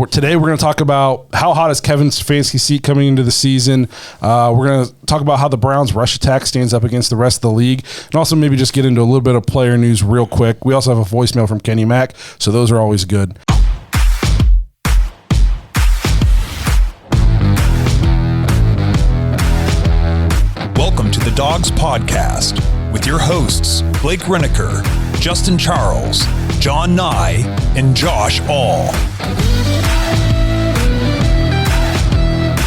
Today we're going to talk about how hot is Kevin Stefanski's seat coming into the season. We're going to talk about how the Browns' rush attack stands up against the rest of the league, and also maybe just get into a little bit of player news real quick. We also have a voicemail from Kenny Mack, so those are always good. Welcome to the Dawgs Podcast with your hosts, Blake Reneker, Justin Charles, John Nye, and Josh All.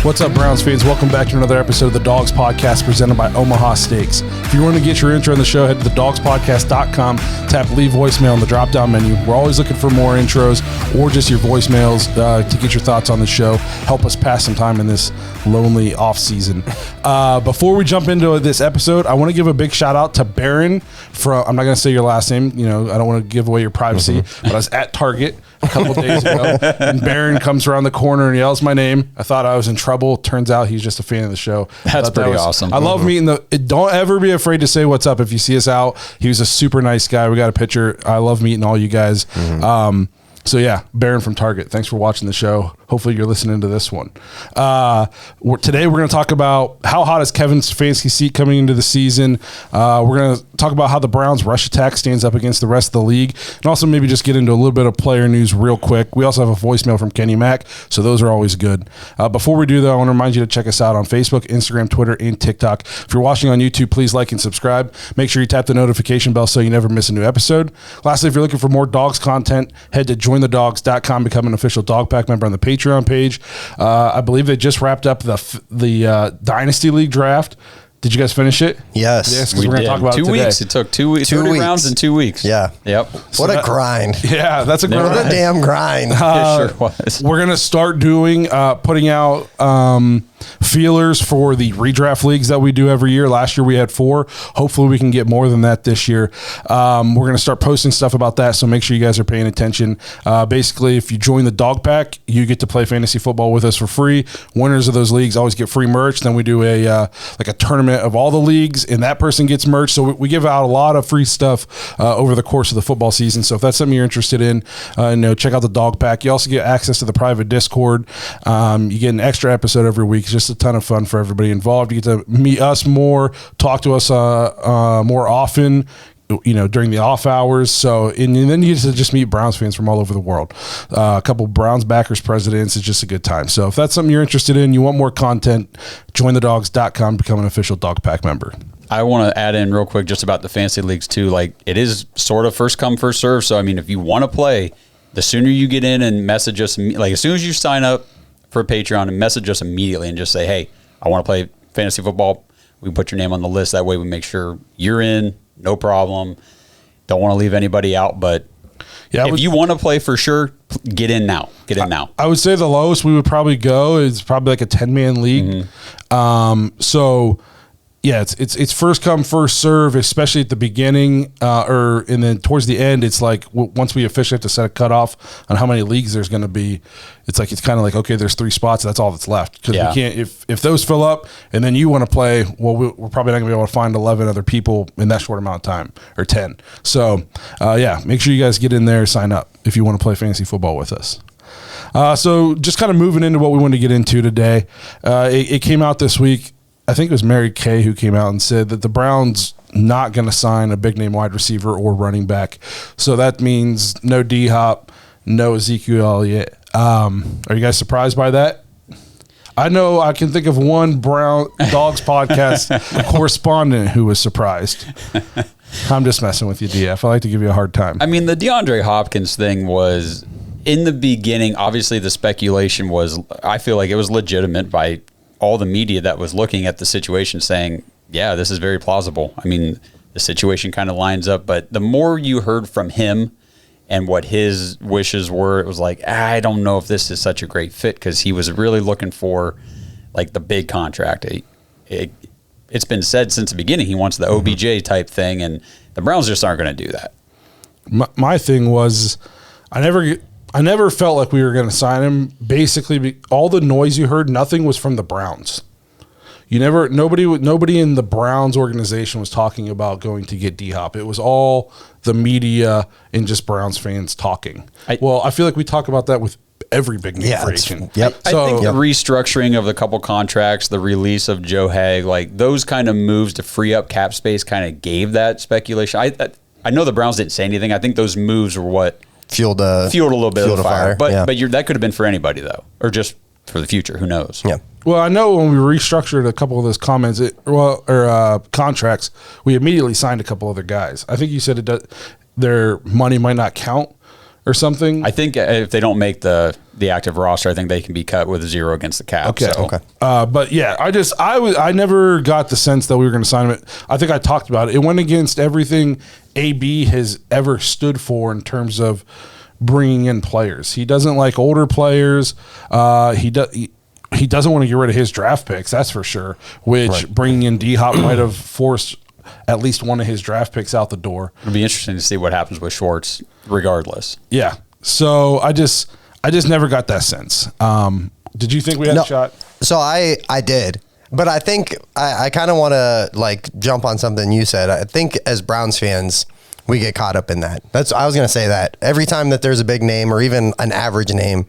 What's up, Browns fans? Welcome back to another episode of the Dawgs Podcast presented by Omaha Steaks. If you want to get your intro on the show, head to thedawgspodcast.com, tap leave voicemail in the drop-down menu. We're always looking for more intros or just your voicemails to get your thoughts on the show. Help us pass some time in this lonely off-season. Before we jump into this episode, I want to give a big shout-out to Barron from, I'm not going to say your last name, I don't want to give away your privacy, but I was at Target a couple days ago, and Barron comes around the corner and yells my name. I thought I was in trouble. Turns out he's just a fan of the show. That's pretty awesome. I love meeting don't ever be afraid to say what's up if you see us out. He was a super nice guy. We got a picture. I love meeting all you guys. So yeah, Barron from Target, thanks for watching the show. Hopefully you're listening to this one. Today we're going to talk about how hot is Kevin Stefanski's seat coming into the season. We're going to talk about how the Browns' rush attack stands up against the rest of the league, and also maybe just get into a little bit of player news real quick. We also have a voicemail from Kenny Mack, so those are always good. Before we do, though, I want to remind you to check us out on Facebook, Instagram, Twitter, and TikTok. If you're watching on YouTube, please like and subscribe. Make sure you tap the notification bell so you never miss a new episode. Lastly, if you're looking for more Dawgs content, head to jointhedawgs.com, become an official Dog Pack member on the Patreon page. I believe they just wrapped up the Dynasty League draft. Did you guys finish it? Yes. We're going to talk about 2 weeks. It took 2 weeks. 30 rounds in 2 weeks. Yeah. Yep. What a grind. Yeah, that's a grind. What a damn grind. It sure was. We're going to start putting out feelers for the redraft leagues that we do every year. Last year we had 4. Hopefully we can get more than that this year. We're going to start posting stuff about that, so make sure you guys are paying attention. Basically, if you join the Dog Pack, you get to play fantasy football with us for free. Winners of those leagues always get free merch. Then we do a tournament of all the leagues, and that person gets merch. So we give out a lot of free stuff over the course of the football season. So if that's something you're interested in, check out the Dog Pack. You also get access to the private Discord. You get an extra episode every week. It's just a ton of fun for everybody involved. You get to meet us more, talk to us more often, during the off hours. So, and then you get to just meet Browns fans from all over the world. A couple Browns backers, presidents. It's just a good time. So if that's something you're interested in, you want more content, jointhedawgs.com, become an official Dog Pack member. I want to add in real quick just about the fantasy leagues too. Like, it is sort of first come, first serve. So, I mean, if you want to play, the sooner you get in and message us, like as soon as you sign up for Patreon and message us immediately and just say, hey, I want to play fantasy football, we put your name on the list. That way we make sure you're in, no problem. Don't want to leave anybody out, but if you want to play for sure, get in now. I would say the lowest we would probably go is probably like a 10-man league. So yeah, it's first come, first serve, especially at the beginning, and then towards the end, it's like once we officially have to set a cutoff on how many leagues there's going to be. It's kind of like, okay, there's 3 spots, that's all that's left, because we can't. If those fill up and then you want to play, well, we're probably not going to be able to find 11 other people in that short amount of time, or 10. So make sure you guys get in there, sign up if you want to play fantasy football with us. So just kind of moving into what we want to get into today, it came out this week. I think it was Mary Kay who came out and said that the Browns not going to sign a big name wide receiver or running back. So that means no D-Hop, no Ezekiel Elliott. Are you guys surprised by that? I know I can think of one Dawgs podcast correspondent who was surprised. I'm just messing with you, DF. I like to give you a hard time. I mean, the DeAndre Hopkins thing was, in the beginning, obviously the speculation was, I feel like it was legitimate by all the media that was looking at the situation saying, yeah, this is very plausible. I mean, the situation kind of lines up, but the more you heard from him and what his wishes were, it was like, I don't know if this is such a great fit, because he was really looking for like the big contract. It's been said since the beginning he wants the OBJ type thing, and the Browns just aren't going to do that. My thing was, I never felt like we were going to sign him. Basically, all the noise you heard, nothing was from the Browns. Nobody in the Browns organization was talking about going to get D-Hop. It was all the media and just Browns fans talking. I feel like we talk about that with every big name free agent. Yep. I think the restructuring of the couple contracts, the release of Joe Haig, like those kind of moves to free up cap space kind of gave that speculation. I know the Browns didn't say anything. I think those moves were what fueled a little bit of the fire. But yeah. That could have been for anybody though, or just for the future. Who knows? Yeah. Well, I know when we restructured a couple of those contracts, we immediately signed a couple other guys. I think you said their money might not count or something. I think if they don't make the active roster, I think they can be cut with 0 against the cap. Okay. So. Okay. But yeah, I never got the sense that we were going to sign him. I think I talked about it. It went against everything AB has ever stood for in terms of bringing in players. He doesn't like older players. He doesn't want to get rid of his draft picks, that's for sure, which bringing in D-Hop might have forced at least one of his draft picks out the door. It'll be interesting to see what happens with Schwartz regardless. Yeah. So I just never got that sense. Did you think we had a shot? So I did. But I think I kind of want to like jump on something you said. I think as Browns fans, we get caught up in that. I was going to say that. Every time that there's a big name or even an average name,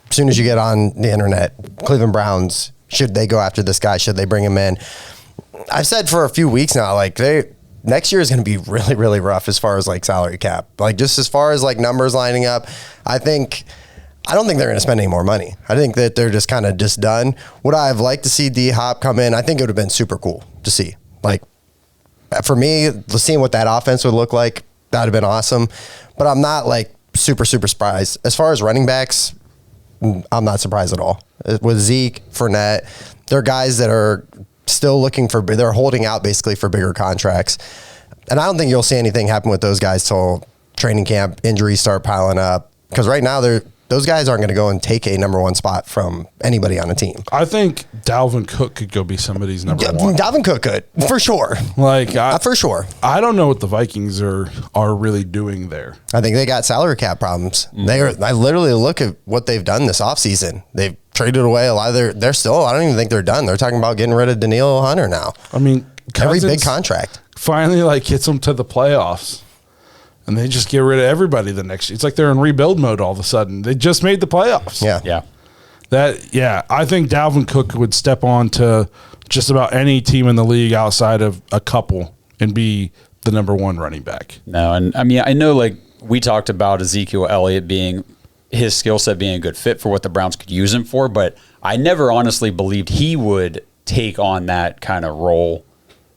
as soon as you get on the internet, Cleveland Browns, should they go after this guy? Should they bring him in? I've said for a few weeks now, like next year is going to be really, really rough as far as like salary cap. Like just as far as like numbers lining up, I don't think they're going to spend any more money. I think that they're just kind of just done. Would I have liked to see D-Hop come in? I think it would have been super cool to see. Like for me, seeing what that offense would look like, that would have been awesome. But I'm not like super, super surprised. As far as running backs, I'm not surprised at all. With Zeke, Fournette, they're guys that are still they're holding out basically for bigger contracts. And I don't think you'll see anything happen with those guys till training camp, injuries start piling up. Because right now, those guys aren't going to go and take a number one spot from anybody on a team. I think Dalvin Cook could go be somebody's number one. Dalvin Cook could, for sure. For sure. I don't know what the Vikings are really doing there. I think they got salary cap problems. I literally look at what they've done this offseason. They've traded away a lot of they're still, I don't even think they're done. They're talking about getting rid of Daniil Hunter now. I mean, every big contract finally gets them to the playoffs. And they just get rid of everybody the next year. It's like they're in rebuild mode all of a sudden. They just made the playoffs. Yeah. I think Dalvin Cook would step on to just about any team in the league outside of a couple and be the number one running back. No, and I mean, I know like we talked about Ezekiel Elliott being his skill set being a good fit for what the Browns could use him for, but I never honestly believed he would take on that kind of role.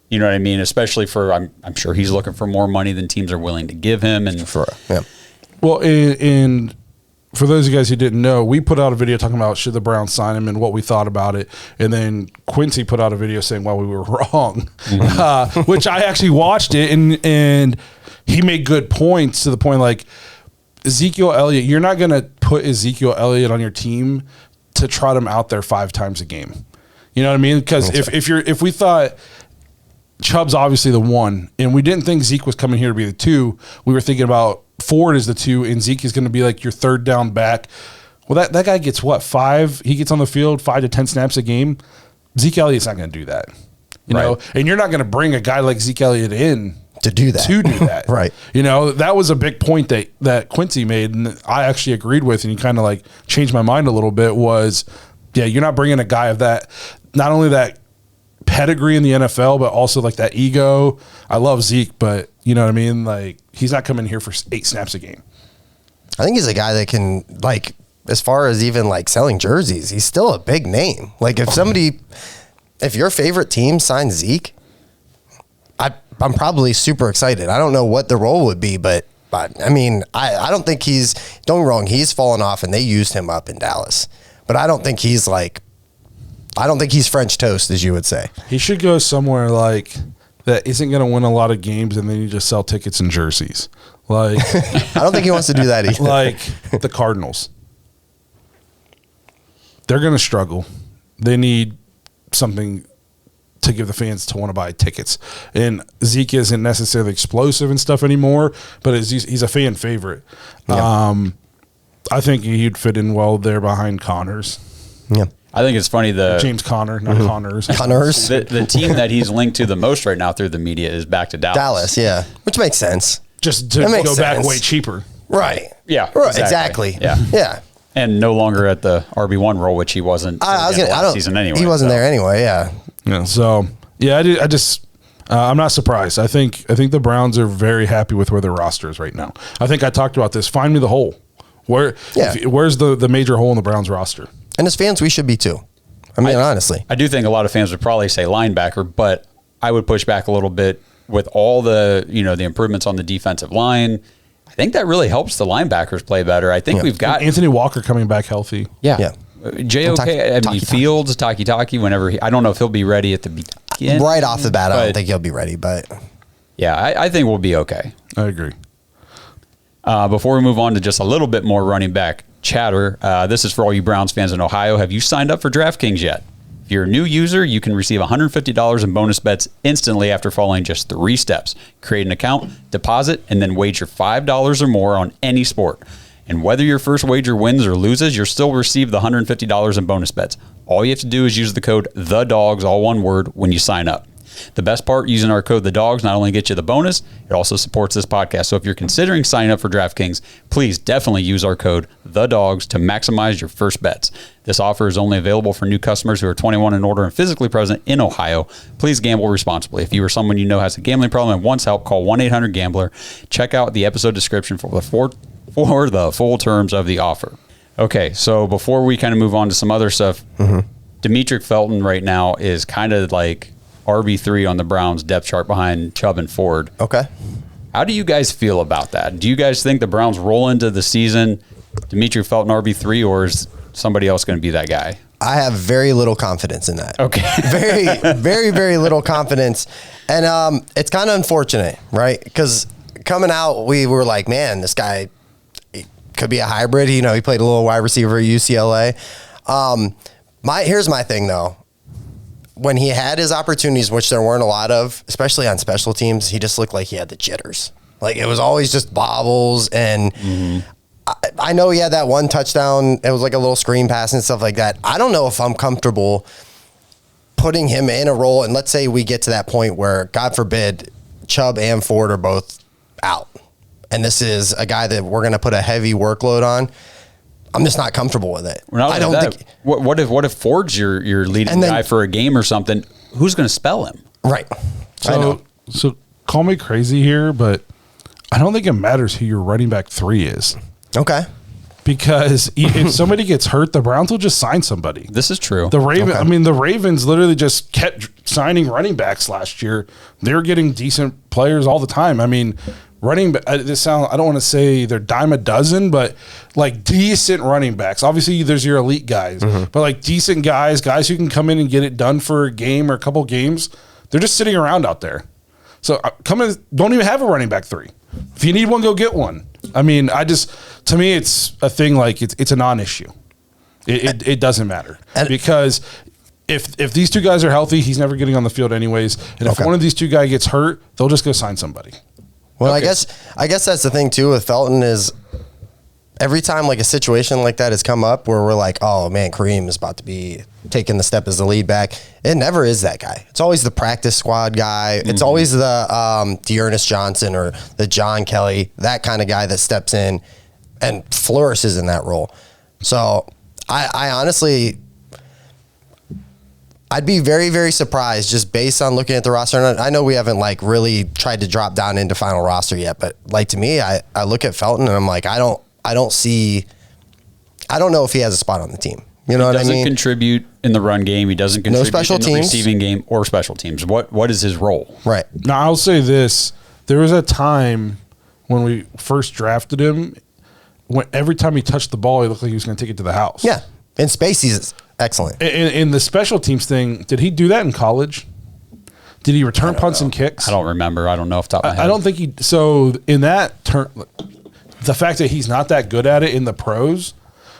You know what I mean? Especially for, I'm sure he's looking for more money than teams are willing to give him. And Well, and for those of you guys who didn't know, we put out a video talking about should the Browns sign him and what we thought about it. And then Quincy put out a video saying why we were wrong, which I actually watched it and he made good points to the point like Ezekiel Elliott, you're not going to put Ezekiel Elliott on your team to trot him out there 5 times a game. You know what I mean? Because if we thought Chubb's obviously the 1, and we didn't think Zeke was coming here to be the 2. We were thinking about Ford as the 2, and Zeke is going to be like your third down back. Well, that guy gets what, 5? He gets on the field 5 to 10 snaps a game. Zeke Elliott's not going to do that, you know. And you're not going to bring a guy like Zeke Elliott in to do that, right? You know, that was a big point that Quincy made, and I actually agreed with, and he kind of like changed my mind a little bit. Was you're not bringing a guy of that, not only that pedigree in the NFL, but also like that ego. I love Zeke, but you know what I mean? Like he's not coming here for 8 snaps a game. I think he's a guy that can, like, as far as even like selling jerseys, he's still a big name. Like if your favorite team signs Zeke, I'm probably super excited. I don't know what the role would be, but I mean, I don't think don't get me wrong, he's fallen off and they used him up in Dallas, but I don't think he's French toast, as you would say. He should go somewhere like that isn't going to win a lot of games, and then you just sell tickets and jerseys. Like I don't think he wants to do that either. Like the Cardinals. They're going to struggle. They need something to give the fans to want to buy tickets. And Zeke isn't necessarily explosive and stuff anymore, but he's a fan favorite. Yeah. I think he'd fit in well there behind Connors. Yeah. I think it's funny James Conner, not Connors. Connors. The team that he's linked to the most right now through the media is back to Dallas. Dallas, yeah, which makes sense. Just to go back way cheaper. Right. Yeah. Right. Exactly. Yeah. Yeah. And no longer at the RB1 role, which he wasn't last season anyway. He wasn't there anyway, yeah. Yeah. So, yeah, I'm not surprised. I think the Browns are very happy with where their roster is right now. I think I talked about this. Find me the hole. Where's the major hole in the Browns roster? And as fans, we should be too. I mean, honestly. I do think a lot of fans would probably say linebacker, but I would push back a little bit with all the improvements on the defensive line. I think that really helps the linebackers play better. I think we've got Anthony Walker coming back healthy. Yeah. JOK, Fields, Taki, whenever I don't know if he'll be ready at the beginning. Right off the bat, I don't think he'll be ready, but yeah, I think we'll be okay. I agree. Before we move on to just a little bit more running back chatter, this is for all you Browns fans in Ohio. Have you signed up for DraftKings yet? If you're a new user, you can receive $150 in bonus bets instantly after following just 3 steps. Create an account, deposit, and then wager $5 or more on any sport. And whether your first wager wins or loses, you'll still receive the $150 in bonus bets. All you have to do is use the code THEDAWGS, all one word, when you sign up. The best part, using our code THEDAWGS not only gets you the bonus, it also supports this podcast. So if you're considering signing up for DraftKings, please definitely use our code THEDAWGS to maximize your first bets. This offer is only available for new customers who are 21 and older and physically present in Ohio. Please gamble responsibly. If you or someone you know has a gambling problem and wants help, call 1-800-GAMBLER. Check out the episode description for the full terms of the offer. Okay, so before we kind of move on to some other stuff, Demetric Felton right now is kind of like RB3 on the Browns depth chart behind Chubb and Ford. Okay. How do you guys feel about that? Do you guys think the Browns roll into the season Demetric Felton RB3, or is somebody else going to be that guy? I have very little confidence in that. Okay. Very, very, very little confidence. And it's kind of unfortunate, right? Because coming out, we were like, man, this guy could be a hybrid. He played a little wide receiver at UCLA. Here's my thing, though. When he had his opportunities, which there weren't a lot of, especially on special teams, he just looked like he had the jitters. Like, it was always just bobbles. And I know he had that one touchdown. It was like a little screen pass and stuff like that. I don't know if I'm comfortable putting him in a role. And let's say we get to that point where, God forbid, Chubb and Ford are both out. And this is a guy that we're going to put a heavy workload on. I'm just not comfortable with it. I don't think. What if Ford's your leading guy for a game or something? Who's going to spell him? Right. So call me crazy here, but I don't think it matters who your running back 3 is. Okay. Because if somebody gets hurt, the Browns will just sign somebody. This is true. The Ravens literally just kept signing running backs last year. They're getting decent players all the time. I mean, I don't want to say they're dime a dozen, but like decent running backs. Obviously, there's your elite guys, but like decent guys who can come in and get it done for a game or a couple games. They're just sitting around out there. So come in, don't even have a running back 3. If you need one, go get one. I mean, to me, it's a thing like it's a non-issue. It doesn't matter because if these 2 guys are healthy, he's never getting on the field anyways. And if one of these 2 guys gets hurt, they'll just go sign somebody. Well, okay. I guess that's the thing too with Felton is every time like a situation like that has come up where we're like, oh man, Kareem is about to be taking the step as the lead back. It never is that guy. It's always the practice squad guy. It's always the Dearness Johnson or the John Kelly, that kind of guy that steps in and flourishes in that role. So I honestly, I'd be very, very surprised just based on looking at the roster. And I know we haven't like really tried to drop down into final roster yet, but like to me, I look at Felton and I'm like, I don't know if he has a spot on the team. You know what I mean? He doesn't contribute in the run game. He doesn't contribute special in the teams. receiving game or special teams. What is his role? Right. Now, I'll say this. There was a time when we first drafted him when every time he touched the ball, he looked like he was going to take it to the house. Yeah. In space, he's excellent. In the special teams thing, did he do that in college? Did he return punts and kicks? I don't remember. I don't know off the top of my head. I don't think he. So in that turn, the fact that he's not that good at it in the pros,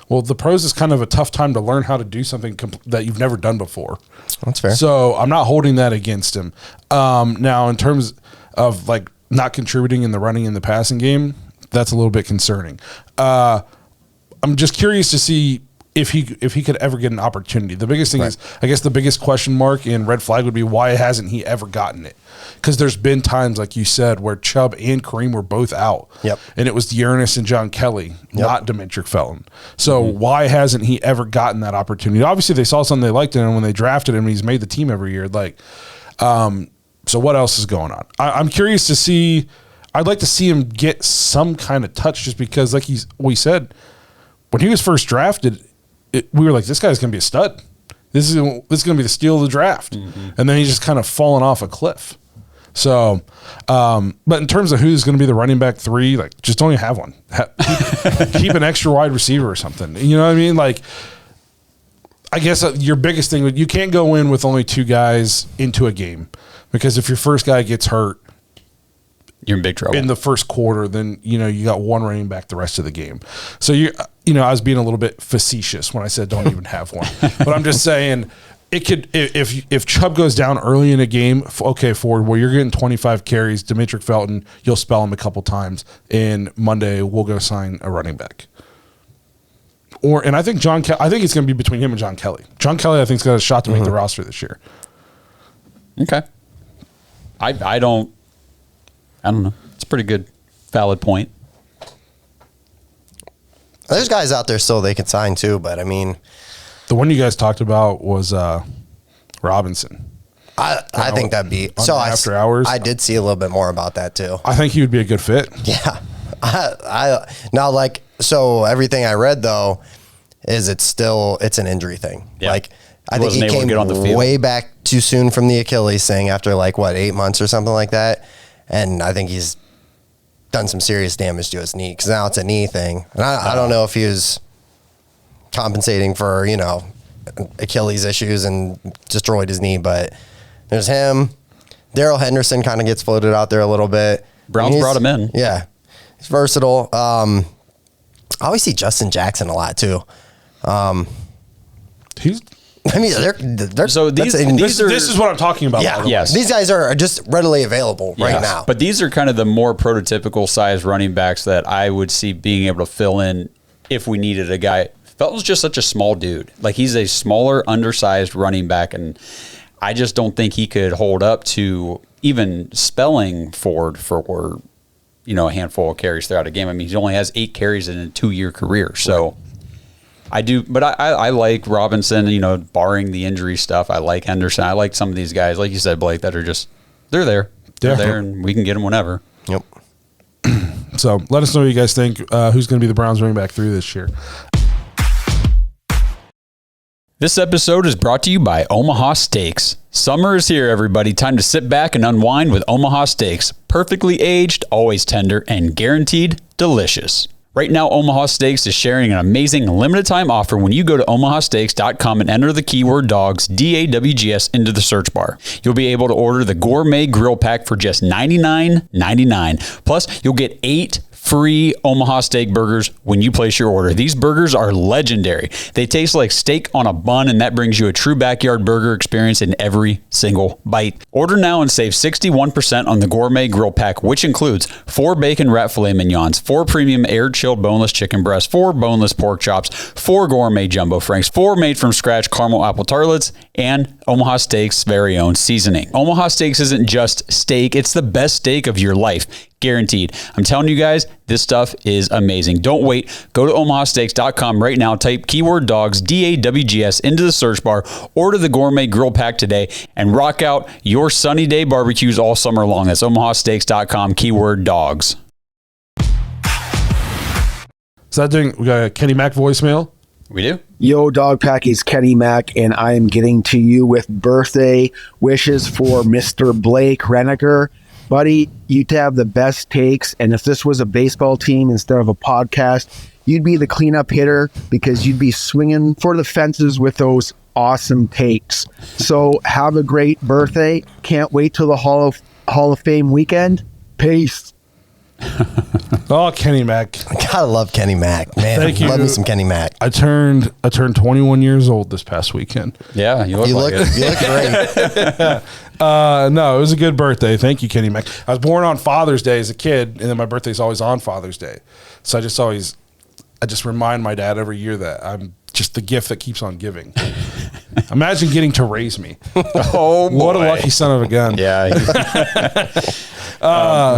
well, the pros is kind of a tough time to learn how to do something that you've never done before. That's fair. So I'm not holding that against him. Now, in terms of like not contributing in the running and the passing game, that's a little bit concerning. I'm just curious to see if he could ever get an opportunity. The biggest thing is, I guess the biggest question mark and red flag would be, why hasn't he ever gotten it? Because there's been times, like you said, where Chubb and Kareem were both out. Yep. And it was Dearness and John Kelly, not Demetric Felton. So why hasn't he ever gotten that opportunity? Obviously, they saw something they liked in him when they drafted him, and he's made the team every year. Like, so what else is going on? I'm curious to see. I'd like to see him get some kind of touch, just because, like we said, when he was first drafted, we were like, this guy's going to be a stud. This is going to be the steal of the draft. And then he's just kind of fallen off a cliff. So, but in terms of who's going to be the running back 3, like, just don't even have one. Keep an extra wide receiver or something. You know what I mean? Like, I guess your biggest thing, you can't go in with only 2 guys into a game, because if your first guy gets hurt, you're in big trouble in the first quarter, then, you got one running back the rest of the game. So I was being a little bit facetious when I said don't even have one, but I'm just saying it could, if Chubb goes down early in a game, okay, forward where you're getting 25 carries, Demetric Felton, you'll spell him a couple times, and Monday we'll go sign a running back. And I think I think it's going to be between him and John Kelly. John Kelly, I think, has got a shot to make the roster this year. Okay. I don't know. It's a pretty good, valid point. There's guys out there still they can sign too, but I mean, the one you guys talked about was Robinson. I think that'd be so. After hours, I did see a little bit more about that too. I think he would be a good fit. Yeah. I now, like, so everything I read though is it's an injury thing. Yeah. Like, I think he came way back too soon from the Achilles thing after 8 months or something like that. And I think he's done some serious damage to his knee, because now it's a knee thing. And I don't know if he was compensating for, Achilles issues and destroyed his knee, but there's him. Darrell Henderson kind of gets floated out there a little bit. Browns brought him in. Yeah. He's versatile. I always see Justin Jackson a lot too. So this is what I'm talking about. Yeah, yes. These guys are just readily available right now. But these are kind of the more prototypical size running backs that I would see being able to fill in if we needed a guy. Felton's just such a small dude. Like, he's a smaller, undersized running back, and I just don't think he could hold up to even spelling Ford for a handful of carries throughout a game. I mean, he only has 8 carries in a 2-year career, so. I do, but I like Robinson, barring the injury stuff. I like Henderson. I like some of these guys, like you said, Blake, that are just, they're there. They're there, and we can get them whenever. Yep. So let us know what you guys think. Who's going to be the Browns running back 3 this year? This episode is brought to you by Omaha Steaks. Summer is here, everybody. Time to sit back and unwind with Omaha Steaks. Perfectly aged, always tender, and guaranteed delicious. Right now, Omaha Steaks is sharing an amazing limited-time offer when you go to omahasteaks.com and enter the keyword DAWGS, D-A-W-G-S, into the search bar. You'll be able to order the Gourmet Grill Pack for just $99.99. Plus, you'll get 8 free Omaha steak burgers when you place your order. These burgers are legendary. They taste like steak on a bun, and that brings you a true backyard burger experience in every single bite. Order now and save 61% on the Gourmet Grill Pack, which includes 4 bacon wrap filet mignons, 4 premium air-chilled boneless chicken breasts, 4 boneless pork chops, 4 gourmet jumbo franks, 4 made-from-scratch caramel apple tartlets, and Omaha Steaks' very own seasoning. Omaha Steaks isn't just steak, it's the best steak of your life. Guaranteed. I'm telling you guys, this stuff is amazing. Don't wait. Go to omahasteaks.com right now. Type keyword DAWGS, D-A-W-G-S, into the search bar. Order the Gourmet Grill Pack today and rock out your sunny day barbecues all summer long. That's omahasteaks.com, keyword DAWGS. Is that doing? We got a Kenny Mack voicemail? We do. Yo, Dog Pack, is Kenny Mack, and I am getting to you with birthday wishes for Mr. Blake Reniker. Buddy, you'd have the best takes, and if this was a baseball team instead of a podcast, you'd be the cleanup hitter because you'd be swinging for the fences with those awesome takes. So have a great birthday. Can't wait till the Hall of Fame weekend. Peace. Oh, Kenny Mack. I gotta love Kenny Mack, man. Thank you. Love me some Kenny Mack. I turned 21 years old this past weekend. Yeah, you look great. No, it was a good birthday. Thank you, Kenny Mack. I was born on Father's Day as a kid, and then my birthday's always on Father's Day. So I just remind my dad every year that I'm just the gift that keeps on giving. Imagine getting to raise me. Oh, boy. What a lucky son of a gun. Yeah.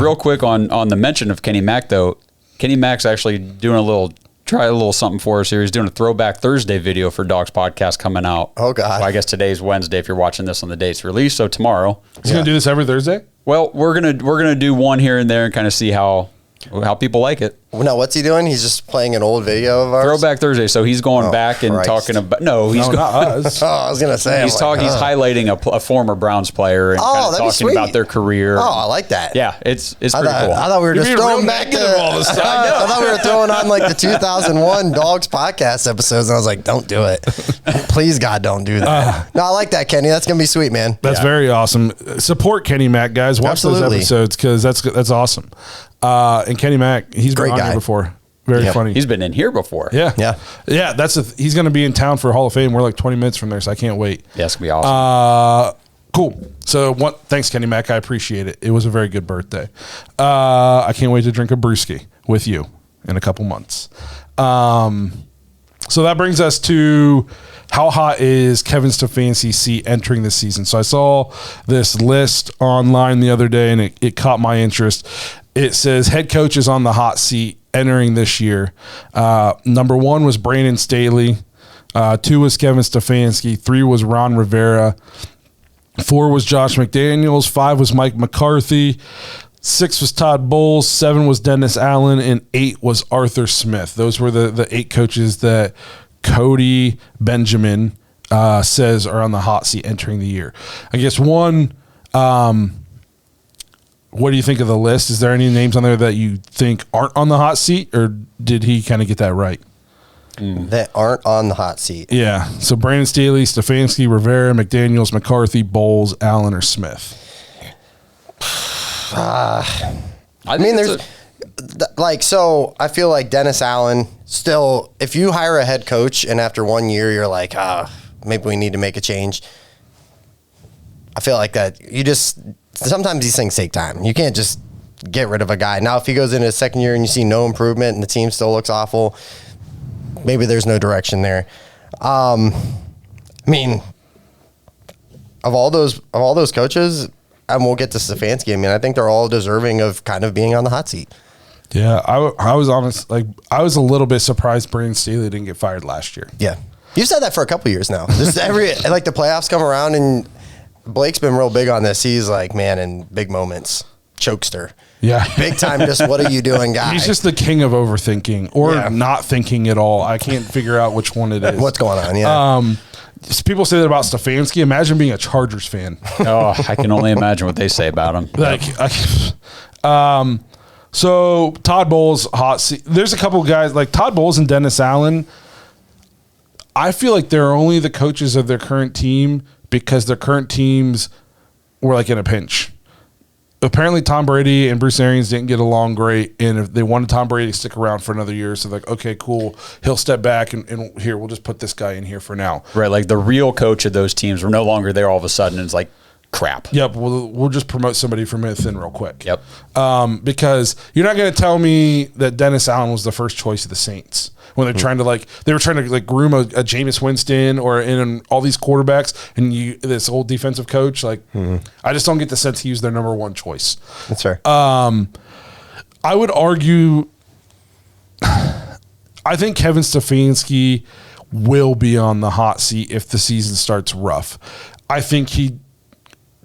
Real quick on the mention of Kenny Mack, though. Kenny Mack's actually doing a little something for us here. He's doing a Throwback Thursday video for Dawgs podcast coming out. Oh, God. Well, I guess today's Wednesday if you're watching this on the date's release. So tomorrow. He's going to do this every Thursday? Well, we're gonna do one here and there and kind of see how people like it. Now, what's he doing? He's just playing an old video of ours? Throwback Thursday. So he's going back and talking about he's not us. Oh, I was going to say. he's highlighting a former Browns player and kind of that'd be talking sweet. about their career. Oh, I like that. Yeah, it's pretty cool. I thought we were just throwing back all this time. I thought we were throwing on like the 2001 Dawgs podcast episodes, and I was like, don't do it. Please, God, don't do that. No, I like that, Kenny. That's going to be sweet, man. That's very awesome. Support Kenny Mack, guys. Watch those Absolutely. episodes because that's awesome. And Kenny Mack, he's been Great on guy. here before. Very funny. He's been in here before. Yeah. Yeah. He's going to be in town for Hall of Fame. We're like 20 minutes from there, so I can't wait. Yeah, it's gonna be awesome. Cool. So thanks, Kenny Mack. I appreciate it. It was a very good birthday. I can't wait to drink a brewski with you in a couple months. So that brings us to how hot is Kevin Stefanski's seat entering this season? So I saw this list online the other day, and it caught my interest. It says head coaches on the hot seat entering this year. Number 1 was Brandon Staley. 2 was Kevin Stefanski. 3 was Ron Rivera. 4 was Josh McDaniels. 5 was Mike McCarthy. 6 was Todd Bowles. 7 was Dennis Allen. And 8 was Arthur Smith. Those were the 8 coaches that Cody Benjamin says are on the hot seat entering the year. I guess one, what do you think of the list? Is there any names on there that you think aren't on the hot seat, or did he kind of get that right? That aren't on the hot seat. Yeah. So Brandon Staley, Stefanski, Rivera, McDaniels, McCarthy, Bowles, Allen, or Smith. I mean, so I feel like Dennis Allen still, if you hire a head coach and after 1 year you're like, maybe we need to make a change. I feel like that sometimes these things take time. You can't just get rid of a guy. Now, if he goes into his second year and you see no improvement and the team still looks awful, maybe there's no direction there. I mean, of all those coaches, and we'll get to Stefanski, I mean, I think they're all deserving of kind of being on the hot seat. Yeah, I was honest. Like, I was a little bit surprised Brandon Staley didn't get fired last year. Yeah. You've said that for a couple years now. Just the playoffs come around, and Blake's been real big on this. He's like, man, in big moments, chokester. Yeah. Big time, just what are you doing, guy? He's just the king of overthinking or not thinking at all. I can't figure out which one it is. What's going on, yeah. People say that about Stefanski. Imagine being a Chargers fan. Oh, I can only imagine what they say about him. So Todd Bowles, hot seat. There's a couple of guys like Todd Bowles and Dennis Allen. I feel like they're only the coaches of their current team because their current teams were like in a pinch. Apparently Tom Brady and Bruce Arians didn't get along great, and if they wanted Tom Brady to stick around for another year, so like, okay, cool, he'll step back and here, we'll just put this guy in here for now. Right, like the real coach of those teams were no longer there all of a sudden, and it's like, crap. Yep, we'll just promote somebody from within real quick. Yep. Because you're not going to tell me that Dennis Allen was the first choice of the Saints when they're trying to groom a Jameis Winston or in all these quarterbacks, and this old defensive coach, I just don't get the sense he was their number 1 choice. That's fair. I would argue, I think Kevin Stefanski will be on the hot seat if the season starts rough. I think you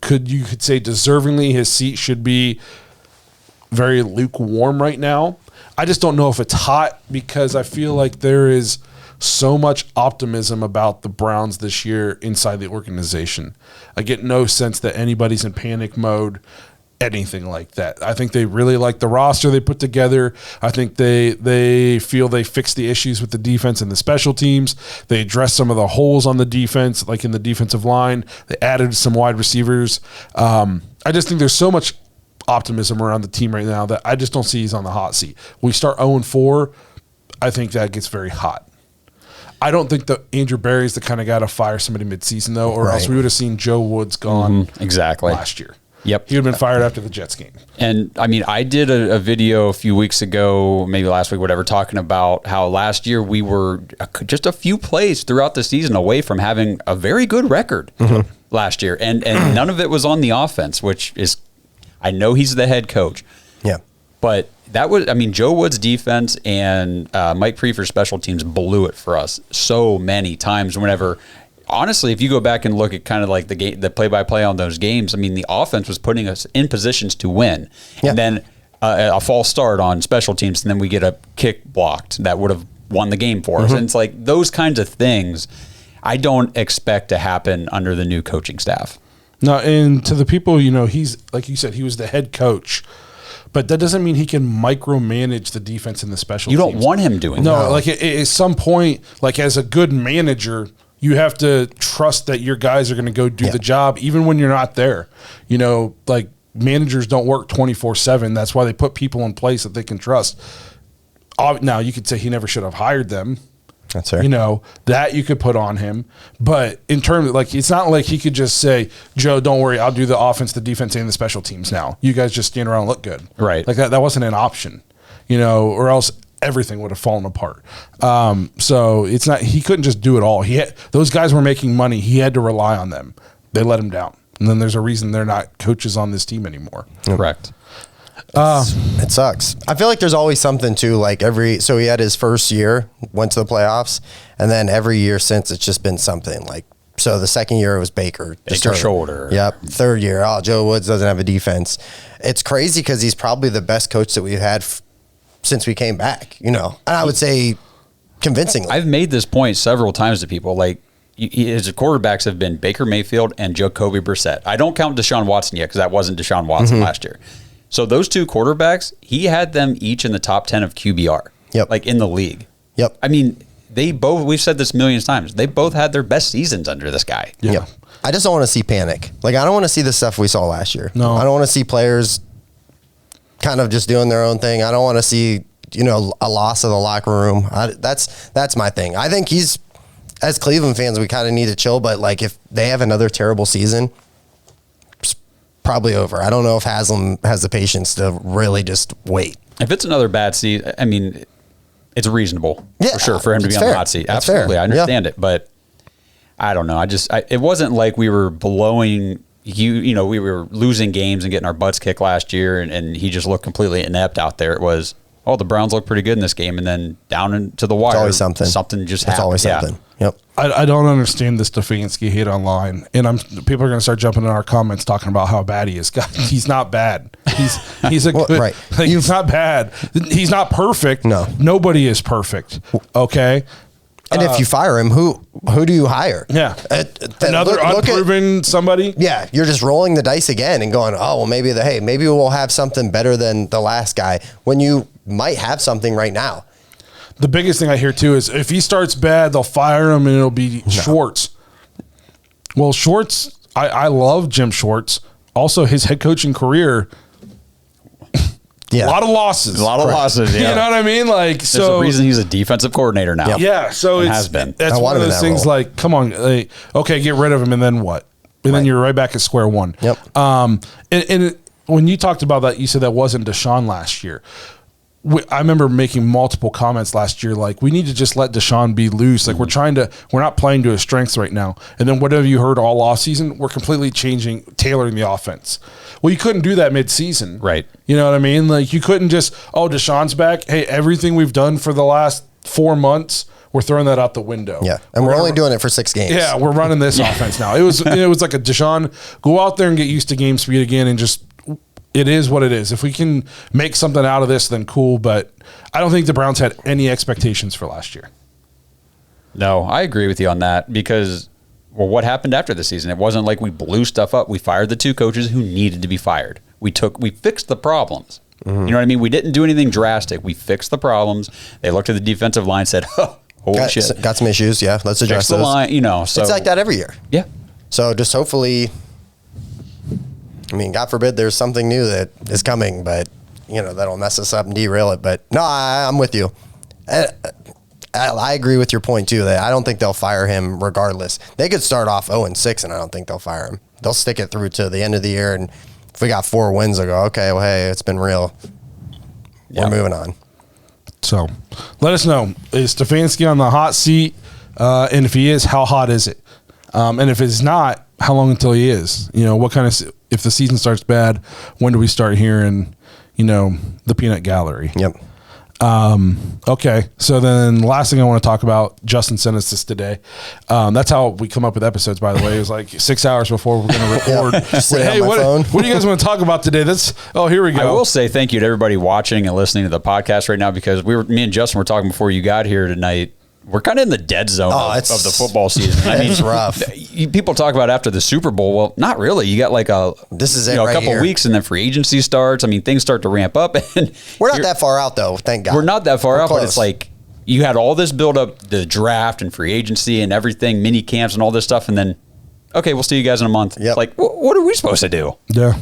could say deservingly his seat should be very lukewarm right now. I just don't know if it's hot because I feel like there is so much optimism about the Browns this year inside the organization. I get no sense that anybody's in panic mode, anything like that. I think they really like the roster they put together. I think they feel they fixed the issues with the defense and the special teams. They addressed some of the holes on the defense, like in the defensive line. They added some wide receivers. I just think there's so much optimism around the team right now that I just don't see he's on the hot seat. We start 0-4, I think that gets very hot. I don't think that Andrew Berry's the kind of guy to fire somebody midseason, though, or else we would have seen Joe Woods gone exactly last year. Yep. he would have been fired after the Jets game. And I mean, I did a video a few weeks ago, maybe last week, whatever, talking about how last year we were just a few plays throughout the season away from having a very good record last year. And none of it was on the offense, which is, I know he's the head coach. Yeah. But that was, I mean, Joe Wood's defense and Mike Prefer's special teams blew it for us so many times whenever. Honestly, if you go back and look at kind of like the play-by-play on those games, I mean, the offense was putting us in positions to win. Yeah. And then a false start on special teams, and then we get a kick blocked that would have won the game for us. And it's like those kinds of things I don't expect to happen under the new coaching staff. No, and to the people, he's, like you said, he was the head coach. But that doesn't mean he can micromanage the defense and the special teams. You don't want him doing that. No, like at some point, like as a good manager, you have to trust that your guys are going to go do the job, even when you're not there. Like managers don't work 24/7. That's why they put people in place that they can trust. Now, you could say he never should have hired them. That's fair. That you could put on him. But in terms of, like, it's not like he could just say, Joe, don't worry, I'll do the offense, the defense, and the special teams now. You guys just stand around and look good. Right. Like that wasn't an option, or else everything would have fallen apart. So it's not, he couldn't just do it all. Those guys were making money. He had to rely on them. They let him down. And then there's a reason they're not coaches on this team anymore. Correct. It sucks. I feel like there's always something too, like so he had his first year, went to the playoffs, and then every year since it's just been something like, so the second year it was Baker shoulder. Yep. Third year, Joe Woods doesn't have a defense. It's crazy because he's probably the best coach that we've had since we came back, and I would say convincingly. I've made this point several times to people, like his quarterbacks have been Baker Mayfield and Jacoby Brissett. I don't count Deshaun Watson yet because that wasn't Deshaun Watson last year. So those two quarterbacks, he had them each in the top 10 of QBR, like in the league. Yep. I mean, they both, we've said this millions of times, they both had their best seasons under this guy. Yeah. Yep. I just don't want to see panic. Like, I don't want to see the stuff we saw last year. No. I don't want to see players kind of just doing their own thing. I don't want to see, a loss of the locker room. That's my thing. I think as Cleveland fans, we kind of need to chill, but like if they have another terrible season, it's probably over. I don't know if Haslam has the patience to really just wait. If it's another bad season, I mean, it's reasonable for sure for him to be on the hot seat. That's Absolutely. fair. I understand it, but I don't know. It wasn't like we were blowing we were losing games and getting our butts kicked last year and he just looked completely inept out there. It was, the Browns look pretty good in this game, and then down into the wire, it's always something. Something just happened. It's always something. Yep. I don't understand this Stefanski hate online, and people are going to start jumping in our comments talking about how bad he is. God, he's not bad. He's a good. Right. Like, he's not bad. He's not perfect. No. Nobody is perfect. Okay. And if you fire him, who do you hire? Yeah. Another unproven somebody? Yeah. You're just rolling the dice again and going, maybe we'll have something better than the last guy when you might have something right now. The biggest thing I hear too is if he starts bad, they'll fire him and it'll be Schwartz. Well, Schwartz, I love Jim Schwartz. Also, his head coaching career, a lot of losses. A lot of losses, yeah. You know what I mean? Like, there's a reason he's a defensive coordinator now. Yep. Yeah, so it has been. That's one of those things like, come on, okay, get rid of him, and then what? And then you're right back at square one. Yep. And when you talked about that, you said that wasn't Deshaun last year. I remember making multiple comments last year, like, we need to just let Deshaun be loose. Like, we're not playing to his strengths right now. And then whatever you heard all offseason, we're completely tailoring the offense. Well, you couldn't do that mid-season. Right. You know what I mean? Like, you couldn't just, Deshaun's back. Hey, everything we've done for the last 4 months, we're throwing that out the window. Yeah. And we're only doing it for 6 games. Yeah, we're running this offense now. It was like a Deshaun, go out there and get used to game speed again and just, it is what it is. If we can make something out of this, then cool. But I don't think the Browns had any expectations for last year. No, I agree with you on that because, what happened after the season? It wasn't like we blew stuff up. We fired the 2 coaches who needed to be fired. We fixed the problems. You know what I mean? We didn't do anything drastic. We fixed the problems. They looked at the defensive line, said, holy shit. Got some issues. Yeah. Let's address the those. line, so it's like that every year. Yeah. So just hopefully, God forbid there's something new that is coming, but, that'll mess us up and derail it. But no, I'm with you. I agree with your point, too, that I don't think they'll fire him regardless. They could start off 0-6, and I don't think they'll fire him. They'll stick it through to the end of the year, and If we got 4 wins, I go, okay, well, hey, it's been real. We're moving on. So let us know. Is Stefanski on the hot seat? And if he is, how hot is it? And if it's not, how long until he is? What kind of, if the season starts bad, when do we start hearing, the peanut gallery? Yep. Okay. So then the last thing I want to talk about, Justin sent us this today. That's how we come up with episodes, by the way. It was like 6 hours before we're going to record. Hey, what do you guys want to talk about today? Here we go. I will say thank you to everybody watching and listening to the podcast right now, because me and Justin were talking before you got here tonight. We're kind of in the dead zone of the football season. I mean, it's rough. People talk about after the Super Bowl. Well, not really. You got like a couple weeks, and then free agency starts. I mean, things start to ramp up, and we're not that far out, though. Thank God. We're not that far out, close. but it's like you had all this build up, the draft and free agency and everything, mini camps and all this stuff, and then okay, we'll see you guys in a month. Yep. Like, what are we supposed to do? Yeah.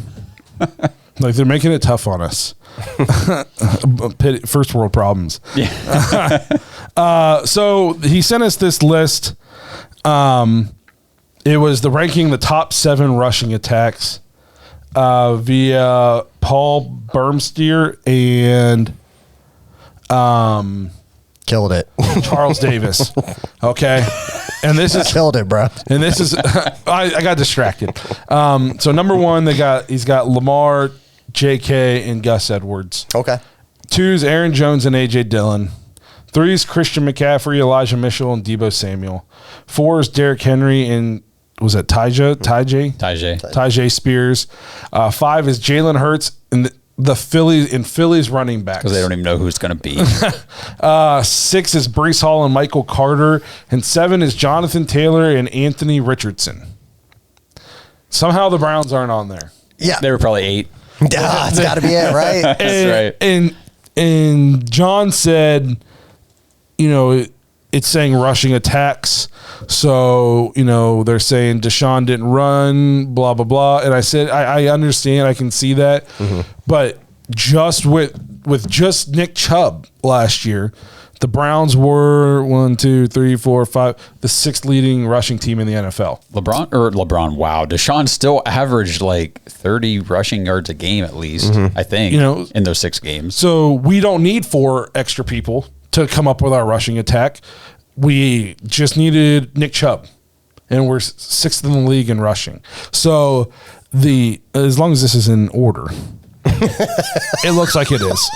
Like they're making it tough on us. First world problems. Yeah. So he sent us this list. It was ranking the top 7 rushing attacks via Paul Burmsteer and killed it. Charles Davis. Okay. And this is killed it, bro. And this is I got distracted. So number 1, he's got Lamar, JK, and Gus Edwards. Okay. 2's Aaron Jones and AJ Dillon. 3's Christian McCaffrey, Elijah Mitchell, and Deebo Samuel. 4's Derrick Henry and was it Tyjae Spears. 5 is Jalen Hurts and the Phillies running backs, because they don't even know who it's going to be. 6 is Breece Hall and Michael Carter, and 7 is Jonathan Taylor and Anthony Richardson. Somehow the Browns aren't on there. Yeah, they were probably 8. Yeah, it's got to be it, right? That's right. And John said, it's saying rushing attacks. So, they're saying Deshaun didn't run, blah, blah, blah. And I said, I understand. I can see that. Mm-hmm. But just with just Nick Chubb last year, the Browns were 1, 2, 3, 4, 5, the 6th leading rushing team in the NFL. LeBron, wow. Deshaun still averaged like 30 rushing yards a game at least, I think, in those 6 games. So we don't need 4 extra people to come up with our rushing attack. We just needed Nick Chubb, and we're 6th in the league in rushing. So as long as this is in order, it looks like it is.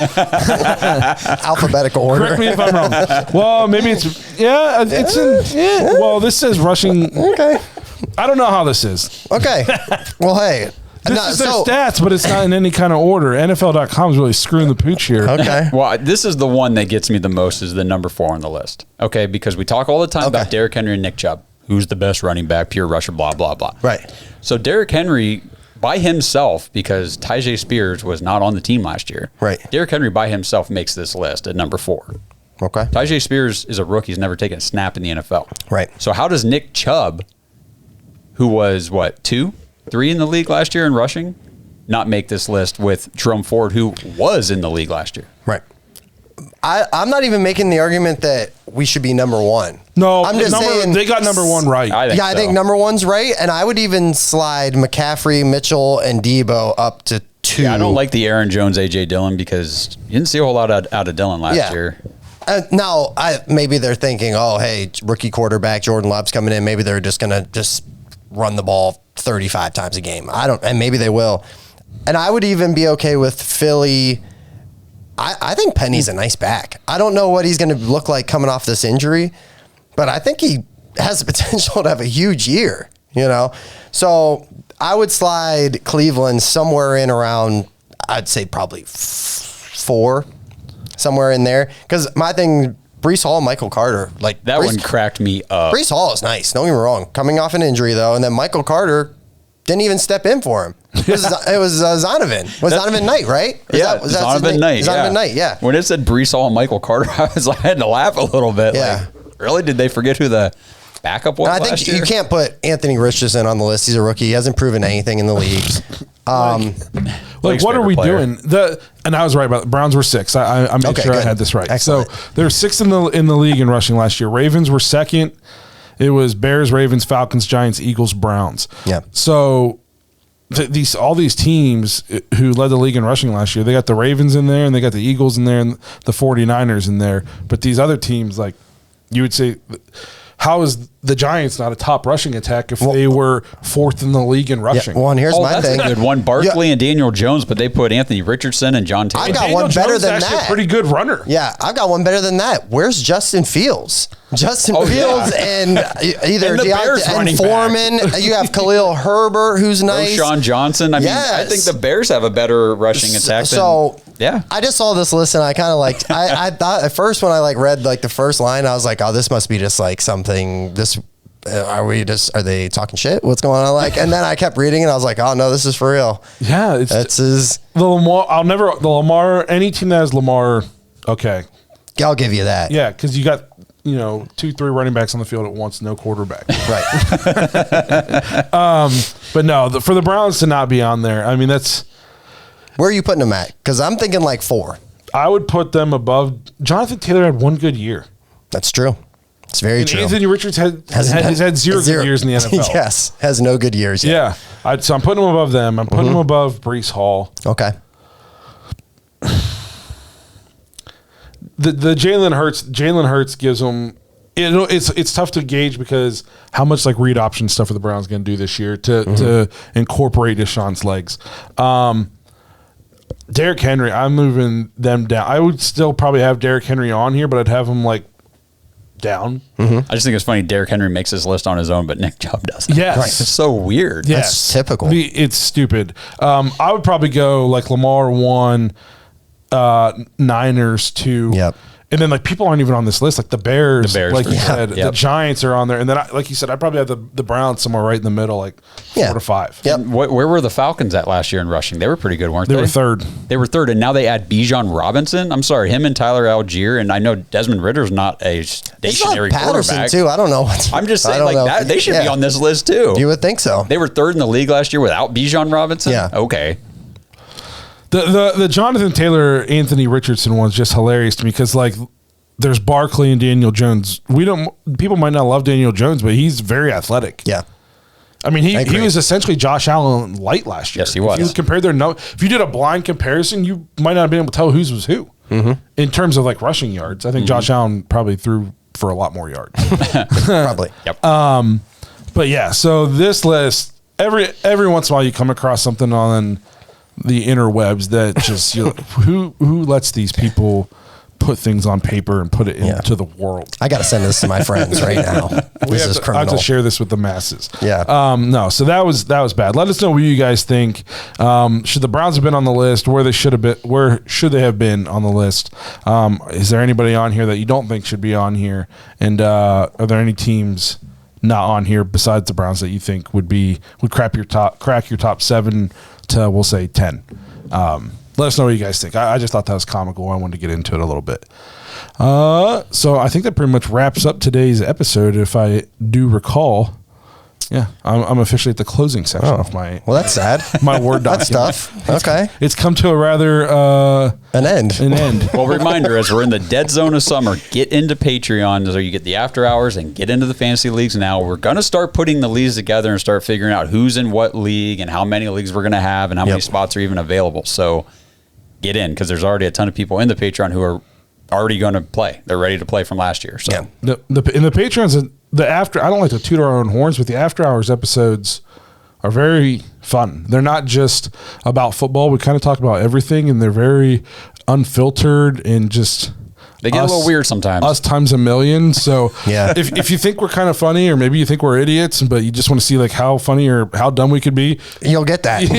Alphabetical order. Correct me if I'm wrong. Well, maybe it's in. Well, this says rushing. Okay. I don't know how this is. Okay. Well, hey. This is their stats, but it's not in any kind of order. NFL.com is really screwing the pooch here. Okay. Well, this is the one that gets me the most, is the number 4 on the list. Okay, because we talk all the time about Derrick Henry and Nick Chubb. Who's the best running back, pure rusher, blah, blah, blah. Right. So Derrick Henry by himself, because Tyjae Spears was not on the team last year. Right. Derrick Henry by himself makes this list at number 4. Okay. Tyjae Spears is a rookie. He's never taken a snap in the NFL. Right. So how does Nick Chubb, who was, 2, 3 in the league last year in rushing, not make this list with Jerome Ford, who was in the league last year? Right. I'm not even making the argument that we should be number 1. No, I'm just saying they got number 1 right. I think number 1's right, and I would even slide McCaffrey, Mitchell, and Debo up to 2. Yeah, I don't like the Aaron Jones, AJ Dillon, because you didn't see a whole lot out of Dillon last year. Now, maybe they're thinking, oh, hey, rookie quarterback Jordan Love's coming in. Maybe they're just going to run the ball 35 times a game. And maybe they will. And I would even be okay with Philly. I think Penny's a nice back. I don't know what he's going to look like coming off this injury, but I think he has the potential to have a huge year, So I would slide Cleveland somewhere in around, I'd say probably 4, somewhere in there. Because my thing, Breece Hall, Michael Carter, that one cracked me up. Breece Hall is nice. Don't get me wrong. Coming off an injury, though, and then Michael Carter didn't even step in for him. It was Zonovan. Was Zonovan Knight, right? Zonovan Knight. Zonovan Knight, yeah. When it said Breece Hall and Michael Carter, I had to laugh a little bit. Yeah. Really? Did they forget who the backup was last year? I think you can't put Anthony Richardson on the list. He's a rookie. He hasn't proven anything in the league. What are we doing? And I was right about the Browns were 6. I made sure good. I had this right. Excellent. So they were 6th in the league in rushing last year. Ravens were 2nd. It was Bears, Ravens, Falcons, Giants, Eagles, Browns. Yeah. So all these teams who led the league in rushing last year, they got the Ravens in there and they got the Eagles in there and the 49ers in there. But these other teams, like you would say, how is the Giants not a top rushing attack if they were fourth in the league in rushing? Yeah, well, and here's my thing. That's a good one. Barkley and Daniel Jones, but they put Anthony Richardson and John Taylor. I got Daniel one better Jones than actually that. A pretty good runner. Yeah, I've got one better than that. Where's Justin Fields? Justin Fields and either And the Bears Deontay and running Foreman. You have Khalil Herbert, who's nice. Sean Johnson. I mean, I think the Bears have a better rushing attack. So yeah, I just saw this list and I kind of like. I thought at first when I like read like the first line, I was like, oh, this must be just like something. This are they talking shit? What's going on? Like, and then I kept reading and I was like, oh no, this is for real. Yeah, the Lamar. Any team that has Lamar, okay, I'll give you that. yeah, because you got 2-3 running backs on the field at once, no quarterback. Right. But no, for the Browns to not be on there, I mean that's. Where are you putting them at? Because I'm thinking like 4. I would put them above. Jonathan Taylor had one good year. That's true. It's very And true. Anthony Richards has had zero good years in the NFL. Yes, has no good years yet. Yeah. So I'm putting him above them. I'm putting him above Breece Hall. Okay. The Jalen Hurts gives them. It's tough to gauge because how much like read option stuff are the Browns going to do this year to incorporate Deshaun's legs. Derrick Henry, I'm moving them down. I would still probably have Derrick Henry on here, but I'd have him like down. I just think it's funny. Derrick Henry makes his list on his own, but Nick Chubb doesn't. Yes. Right. It's so weird. Yes. That's typical. It's stupid. I would probably go like Lamar 1, Niners 2. Yep. And then like people aren't even on this list, like the Bears like for you sure. said, Yep. the Giants are on there, and then like you said, I probably have the Browns somewhere right in the middle, like 4 to 5. Yep. Where were the Falcons at last year in rushing? They were pretty good, weren't they? They were third. They were third, and now they add Bijan Robinson. I'm sorry, him and Tyler Algier, and I know Desmond Ritter's not a stationary Patterson quarterback. too. I don't know. I'm just saying, I like don't know. that, they should be on this list too. You would think so. They were third in the league last year without Bijan Robinson. Yeah. Okay. The Jonathan Taylor, Anthony Richardson one's just hilarious to me because like there's Barkley and Daniel Jones. People might not love Daniel Jones, but he's very athletic. Yeah. I mean, I agree. he was essentially Josh Allen light last year. Yes, he was. If you compared if you did a blind comparison, you might not have been able to tell whose was who in terms of like rushing yards. I think Josh Allen probably threw for a lot more yards. Probably. Yep. But yeah, so this list, every once in a while you come across something on the interwebs that just who lets these people put things on paper and put it into the world. I got to send this to my friends right now. This is I have criminal. to share this with the masses. Yeah. No, so that was bad. Let us know what you guys think. Should the Browns have been on the list? Where should they have been on the list? Is there anybody on here that you don't think should be on here? And are there any teams not on here besides the Browns that you think would crack your top 7 to, we'll say, 10? Let us know what you guys think. I just thought that was comical. I wanted to get into it a little bit. So I think that pretty much wraps up today's episode. If I do recall, yeah, I'm officially at the closing section of my. Well, that's sad. My Word document. That's tough. Okay. It's come to a rather An end. Well, reminder, as we're in the dead zone of summer, get into Patreon so you get the after hours and get into the fantasy leagues now. We're going to start putting the leagues together and start figuring out who's in what league and how many leagues we're going to have and how many spots are even available. So get in because there's already a ton of people in the Patreon who are already going to play. They're ready to play from last year. So in the Patreons, I don't like to toot our own horns, but the after hours episodes are very fun. They're not just about football. We kind of talk about everything, and they're very unfiltered and just. They get a little weird sometimes. Us times a million. So Yeah. if you think we're kind of funny, or maybe you think we're idiots, but you just want to see like how funny or how dumb we could be, You'll get that. Yeah.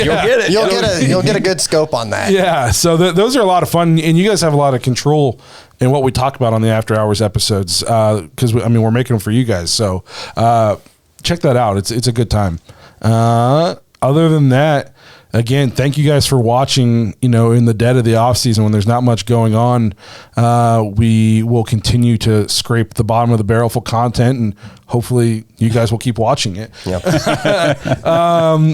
You'll get it. You'll get a good scope on that. yeah. So those are a lot of fun, and you guys have a lot of control in what we talk about on the after hours episodes because we're making them for you guys. So check that out. It's a good time. Other than that, again, thank you guys for watching. In the dead of the off season when there's not much going on, we will continue to scrape the bottom of the barrel for content, and hopefully you guys will keep watching it. Yep.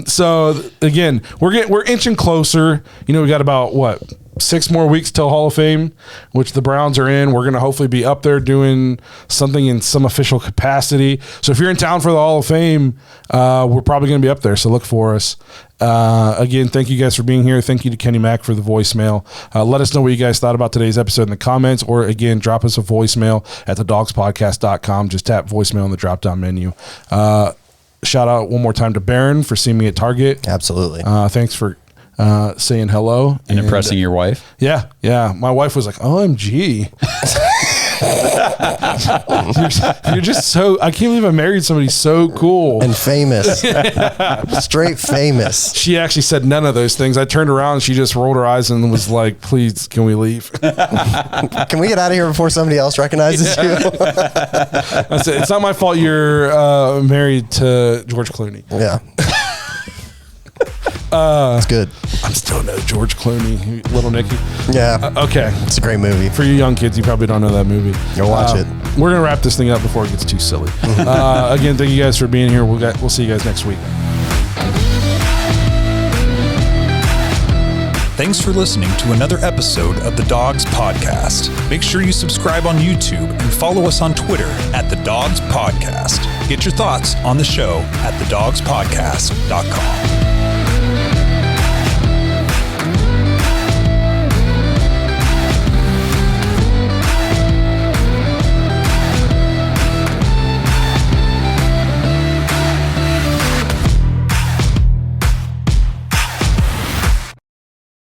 So again, we're inching closer. We got about 6 more weeks till Hall of Fame, which the Browns are in. We're going to hopefully be up there doing something in some official capacity. So if you're in town for the Hall of Fame, we're probably going to be up there. So look for us. Again, thank you guys for being here. Thank you to Kenny Mack for the voicemail. Let us know what you guys thought about today's episode in the comments, or again, drop us a voicemail at thedogspodcast.com. Just tap voicemail in the drop-down menu. Shout out one more time to Barron for seeing me at Target. Absolutely. Thanks for saying hello. And impressing your wife. Yeah. My wife was like, OMG. you're just so, I can't believe I married somebody so cool. And famous. Straight famous. She actually said none of those things. I turned around and she just rolled her eyes and was like, please, can we leave? Can we get out of here before somebody else recognizes you? I said, it's not my fault you're married to George Clooney. Yeah. It's good. I'm still no George Clooney, Little Nicky. Yeah. Okay. It's a great movie. For you young kids, you probably don't know that movie. Go watch it. We're going to wrap this thing up before it gets too silly. Again, thank you guys for being here. We'll see you guys next week. Thanks for listening to another episode of the Dawgs Podcast. Make sure you subscribe on YouTube and follow us on Twitter at the Dawgs Podcast. Get your thoughts on the show at thedogspodcast.com.